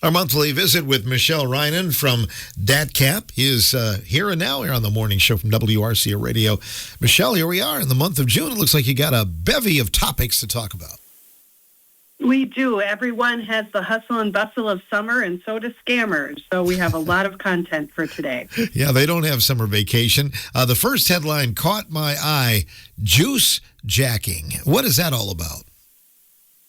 Our monthly visit with Michelle Reinen from DATCAP is here and now here on the morning show from WRCA Radio. Michelle, here we are in the month of June. It looks like you got a bevy of topics to talk about. We do. Everyone has the hustle and bustle of summer, and so do scammers. So we have a lot of content for today. Yeah, they don't have summer vacation. The first headline caught my eye, juice jacking. What is that all about?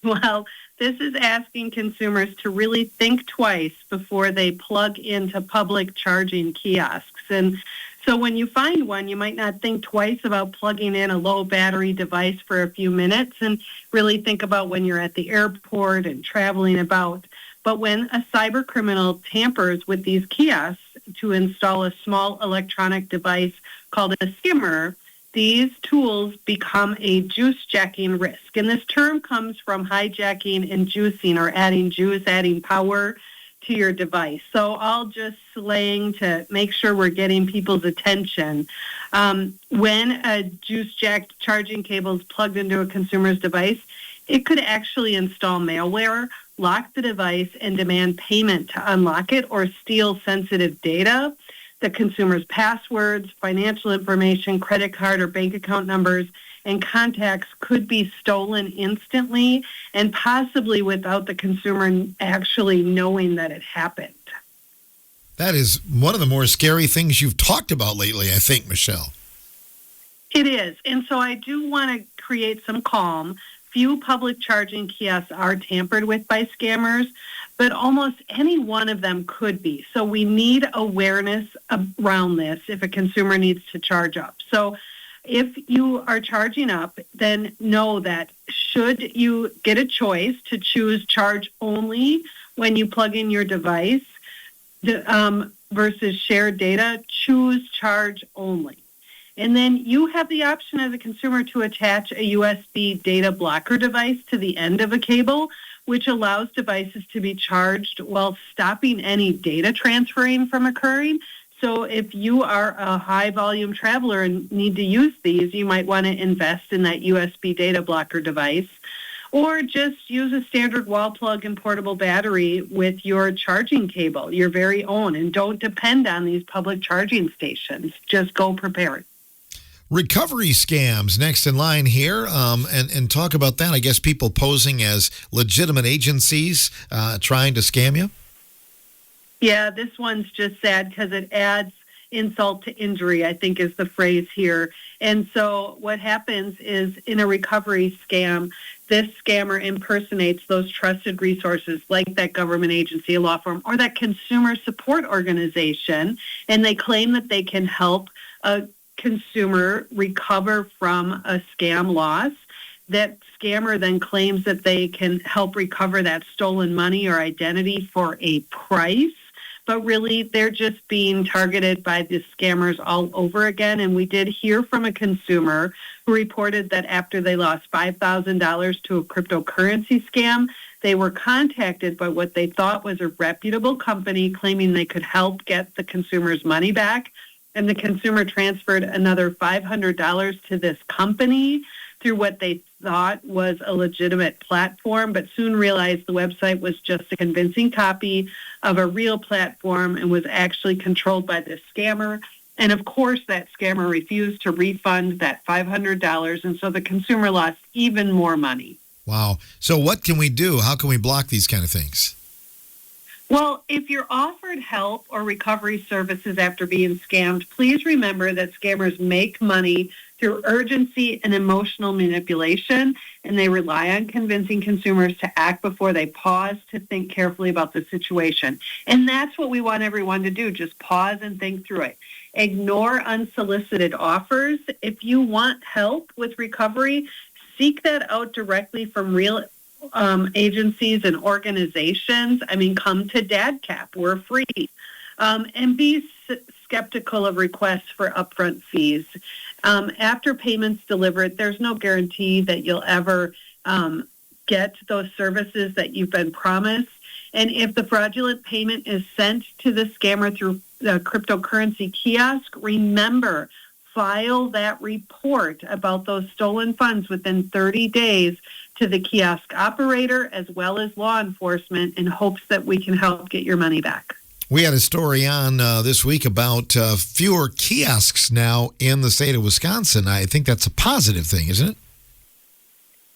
Well, this is asking consumers to really think twice before they plug into public charging kiosks. And so when you find one, you might not think twice about plugging in a low battery device for a few minutes and really think about when you're at the airport and traveling about. But when a cyber criminal tampers with these kiosks to install a small electronic device called a skimmer, these tools become a juice jacking risk. And this term comes from hijacking and juicing, or adding juice, adding power to your device. So all just slang to make sure we're getting people's attention. When a juice jacked charging cable is plugged into a consumer's device, it could actually install malware, lock the device, and demand payment to unlock it, or steal sensitive data. The consumer's passwords, financial information, credit card or bank account numbers, and contacts could be stolen instantly and possibly without the consumer actually knowing that it happened. That is one of the more scary things you've talked about lately, I think, Michelle. It is. And so I do want to create some calm. Few public charging kiosks are tampered with by scammers, but almost any one of them could be. So we need awareness around this if a consumer needs to charge up. So if you are charging up, then know that should you get a choice to choose charge only when you plug in your device versus shared data, choose charge only. And then you have the option as a consumer to attach a USB data blocker device to the end of a cable, which allows devices to be charged while stopping any data transferring from occurring. So if you are a high-volume traveler and need to use these, you might want to invest in that USB data blocker device, or just use a standard wall plug and portable battery with your charging cable, your very own, and don't depend on these public charging stations. Just go prepared. Recovery scams next in line here, and talk about that. I guess people posing as legitimate agencies trying to scam you. Yeah, this one's just sad because it adds insult to injury, I think is the phrase here. And so what happens is in a recovery scam, this scammer impersonates those trusted resources like that government agency, a law firm, or that consumer support organization, and they claim that they can help a consumer recover from a scam loss. That scammer then claims that they can help recover that stolen money or identity for a price, but really they're just being targeted by the scammers all over again. And we did hear from a consumer who reported that after they lost $5,000 to a cryptocurrency scam, they were contacted by what they thought was a reputable company claiming they could help get the consumer's money back. And the consumer transferred another $500 to this company through what they thought was a legitimate platform, but soon realized the website was just a convincing copy of a real platform and was actually controlled by this scammer. And of course, that scammer refused to refund that $500, and so the consumer lost even more money. Wow. So what can we do? How can we block these kind of things? Well, if you're offered help or recovery services after being scammed, please remember that scammers make money through urgency and emotional manipulation, and they rely on convincing consumers to act before they pause to think carefully about the situation. And that's what we want everyone to do, just pause and think through it. Ignore unsolicited offers. If you want help with recovery, seek that out directly from real agencies and organizations. I mean, come to DADCAP. We're free. And be skeptical of requests for upfront fees. After payments delivered, there's no guarantee that you'll ever get those services that you've been promised. And if the fraudulent payment is sent to the scammer through the cryptocurrency kiosk, remember, file that report about those stolen funds within 30 days to the kiosk operator as well as law enforcement in hopes that we can help get your money back. We had a story on this week about fewer kiosks now in the state of Wisconsin. I think that's a positive thing, isn't it?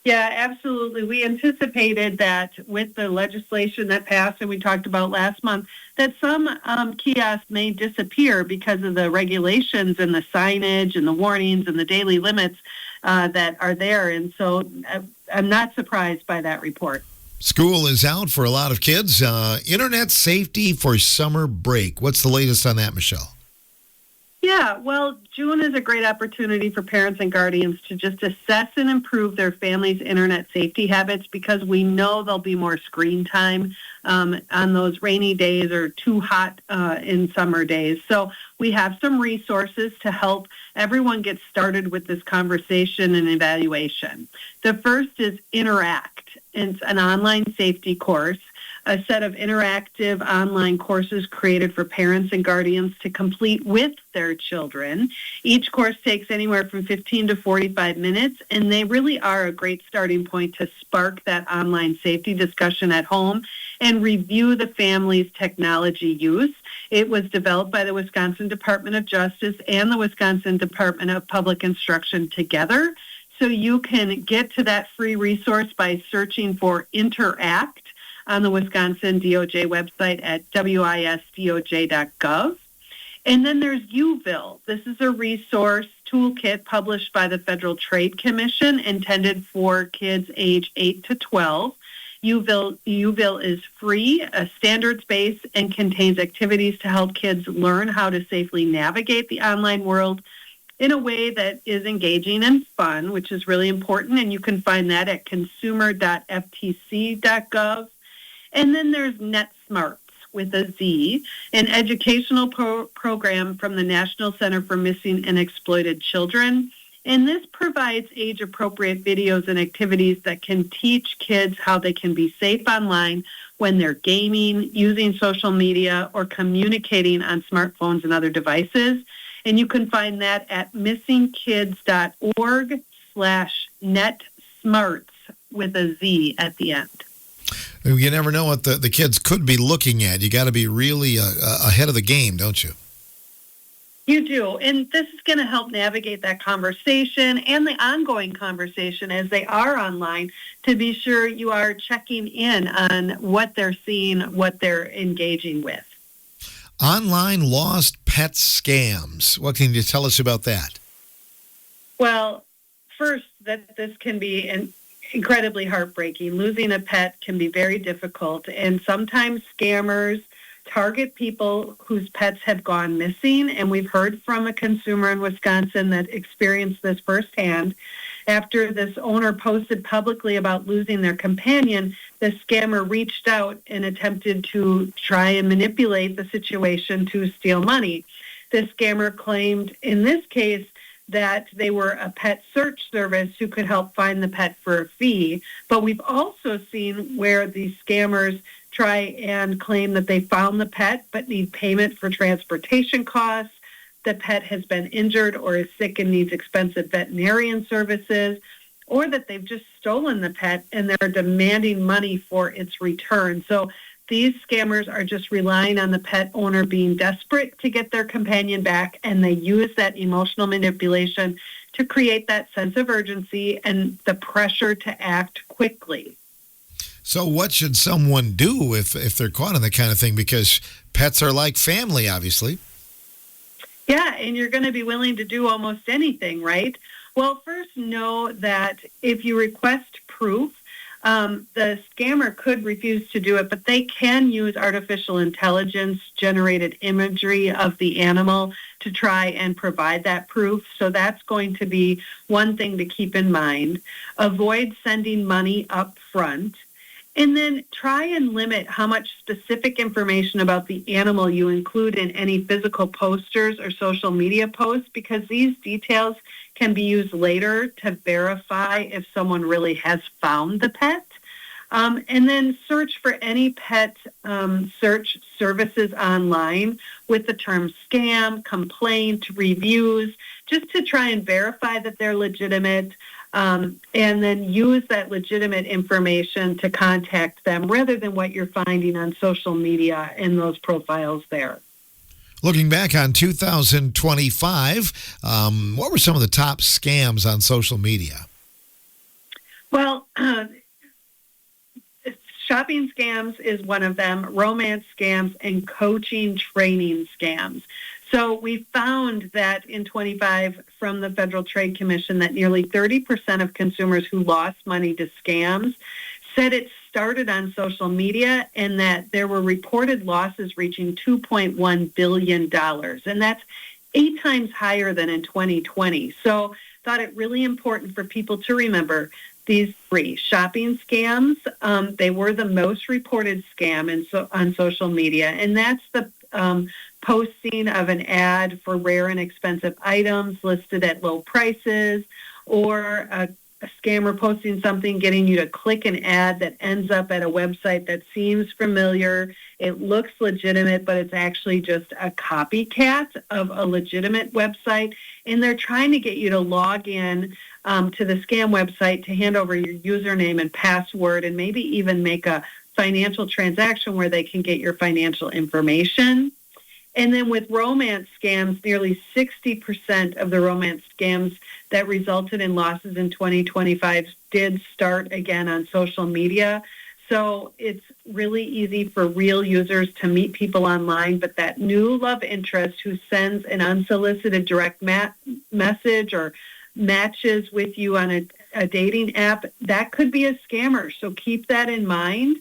Yeah, absolutely. We anticipated that with the legislation that passed and we talked about last month, that some kiosks may disappear because of the regulations and the signage and the warnings and the daily limits that are there. And so I'm not surprised by that report. School is out for a lot of kids. Internet safety for summer break. What's the latest on that, Michelle? Yeah, well, June is a great opportunity for parents and guardians to just assess and improve their family's internet safety habits because we know there'll be more screen time on those rainy days or too hot in summer days. So we have some resources to help everyone get started with this conversation and evaluation. The first is Interact. It's an online safety course, a set of interactive online courses created for parents and guardians to complete with their children. Each course takes anywhere from 15 to 45 minutes, and they really are a great starting point to spark that online safety discussion at home and review the family's technology use. It was developed by the Wisconsin Department of Justice and the Wisconsin Department of Public Instruction together. So you can get to that free resource by searching for Interact on the Wisconsin DOJ website at wisdoj.gov. And then there's UVille. This is a resource toolkit published by the Federal Trade Commission intended for kids age 8 to 12. UVille is free, standards-based, and contains activities to help kids learn how to safely navigate the online world in a way that is engaging and fun, which is really important. And you can find that at consumer.ftc.gov. And then there's NetSmarts with a Z, an educational program from the National Center for Missing and Exploited Children. And this provides age-appropriate videos and activities that can teach kids how they can be safe online when they're gaming, using social media, or communicating on smartphones and other devices. And you can find that at missingkids.org/netsmarts with a Z at the end. You never know what the kids could be looking at. You got to be really ahead of the game, don't you? You do. And this is going to help navigate that conversation and the ongoing conversation as they are online to be sure you are checking in on what they're seeing, what they're engaging with. Online lost pet scams. What can you tell us about that? Well, first, that this can be incredibly heartbreaking. Losing a pet can be very difficult, and sometimes scammers target people whose pets have gone missing, and we've heard from a consumer in Wisconsin that experienced this firsthand. After this owner posted publicly about losing their companion, the scammer reached out and attempted to try and manipulate the situation to steal money. The scammer claimed in this case that they were a pet search service who could help find the pet for a fee. But we've also seen where these scammers try and claim that they found the pet but need payment for transportation costs. The pet has been injured or is sick and needs expensive veterinarian services, or that they've just stolen the pet and they're demanding money for its return. So these scammers are just relying on the pet owner being desperate to get their companion back, and they use that emotional manipulation to create that sense of urgency and the pressure to act quickly. So what should someone do if they're caught in that kind of thing? Because pets are like family, obviously. Yeah, and you're going to be willing to do almost anything, right? Well, first know that if you request proof, the scammer could refuse to do it, but they can use artificial intelligence-generated imagery of the animal to try and provide that proof. So that's going to be one thing to keep in mind. Avoid sending money up front. And then try and limit how much specific information about the animal you include in any physical posters or social media posts, because these details can be used later to verify if someone really has found the pet. And then search for any pet search services online with the term scam, complaint, reviews, just to try and verify that they're legitimate. and then use that legitimate information to contact them rather than what you're finding on social media in those profiles there. Looking back on 2025, what were some of the top scams on social media? Well, shopping scams is one of them, romance scams, and coaching training scams. So we found that in 25 from the Federal Trade Commission that nearly 30% of consumers who lost money to scams said it started on social media and that there were reported losses reaching $2.1 billion. And that's 8 times higher than in 2020. So thought it really important for people to remember these 3 shopping scams. They were the most reported scam on social media, and that's the posting of an ad for rare and expensive items listed at low prices, or a scammer posting something, getting you to click an ad that ends up at a website that seems familiar. It looks legitimate, but it's actually just a copycat of a legitimate website, and they're trying to get you to log in to the scam website to hand over your username and password and maybe even make a financial transaction where they can get your financial information. And then with romance scams, nearly 60% of the romance scams that resulted in losses in 2025 did start again on social media. So it's really easy for real users to meet people online, but that new love interest who sends an unsolicited direct message or matches with you on a dating app, that could be a scammer. So keep that in mind.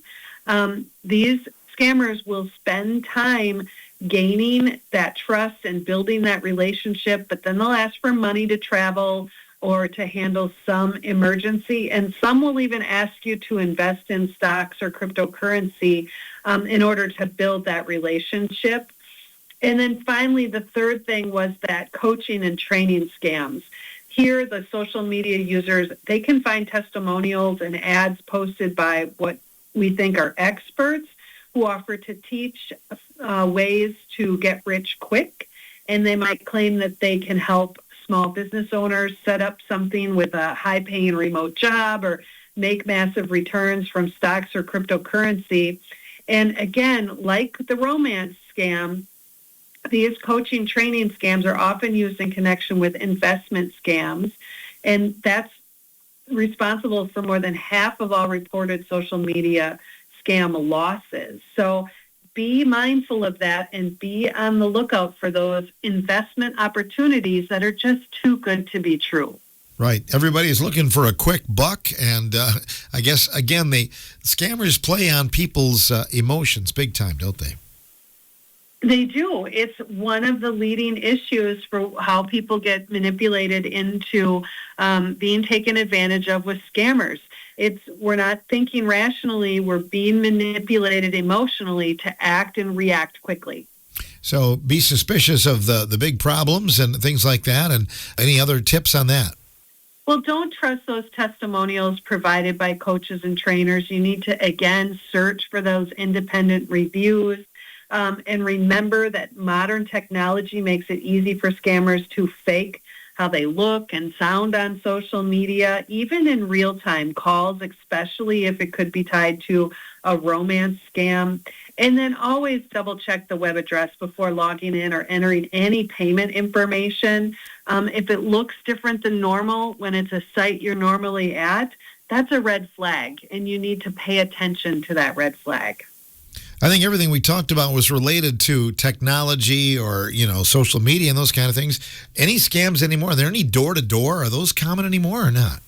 These scammers will spend time gaining that trust and building that relationship, but then they'll ask for money to travel or to handle some emergency, and some will even ask you to invest in stocks or cryptocurrency in order to build that relationship. And then finally, the third thing was that coaching and training scams. Here, the social media users, they can find testimonials and ads posted by what we think are experts who offer to teach ways to get rich quick, and they might claim that they can help small business owners set up something with a high-paying remote job or make massive returns from stocks or cryptocurrency. And again, like the romance scam, these coaching training scams are often used in connection with investment scams, and that's responsible for more than half of all reported social media scam losses. So be mindful of that and be on the lookout for those investment opportunities that are just too good to be true. Right. Everybody's looking for a quick buck, and I guess, again, the scammers play on people's emotions big time, don't they? They do. It's one of the leading issues for how people get manipulated into being taken advantage of with scammers. We're not thinking rationally. We're being manipulated emotionally to act and react quickly. So be suspicious of the big problems and things like that. And any other tips on that? Well, don't trust those testimonials provided by coaches and trainers. You need to, again, search for those independent reviews. And remember that modern technology makes it easy for scammers to fake how they look and sound on social media, even in real-time calls, especially if it could be tied to a romance scam. And then always double-check the web address before logging in or entering any payment information. If it looks different than normal when it's a site you're normally at, that's a red flag, and you need to pay attention to that red flag. I think everything we talked about was related to technology or, social media and those kind of things. Any scams anymore? Are there any door-to-door? Are those common anymore or not?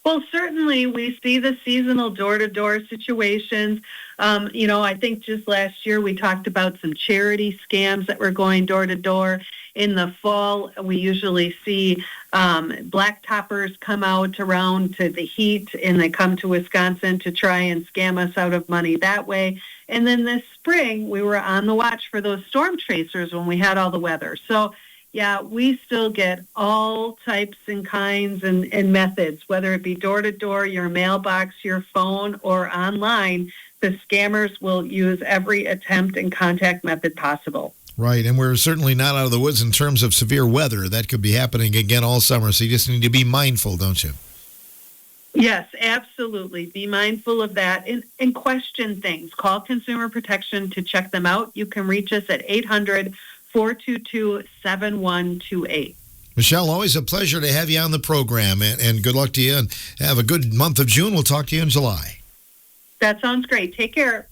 Well, certainly we see the seasonal door-to-door situations. I think just last year we talked about some charity scams that were going door-to-door. In the fall, we usually see blacktoppers come out around to the heat, and they come to Wisconsin to try and scam us out of money that way. And then this spring, we were on the watch for those storm chasers when we had all the weather. So, yeah, we still get all types and kinds and methods, whether it be door-to-door, your mailbox, your phone, or online. The scammers will use every attempt and contact method possible. Right, and we're certainly not out of the woods in terms of severe weather. That could be happening again all summer, so you just need to be mindful, don't you? Yes, absolutely. Be mindful of that and question things. Call Consumer Protection to check them out. You can reach us at 800-422-7128. Michelle, always a pleasure to have you on the program, and good luck to you, and have a good month of June. We'll talk to you in July. That sounds great. Take care.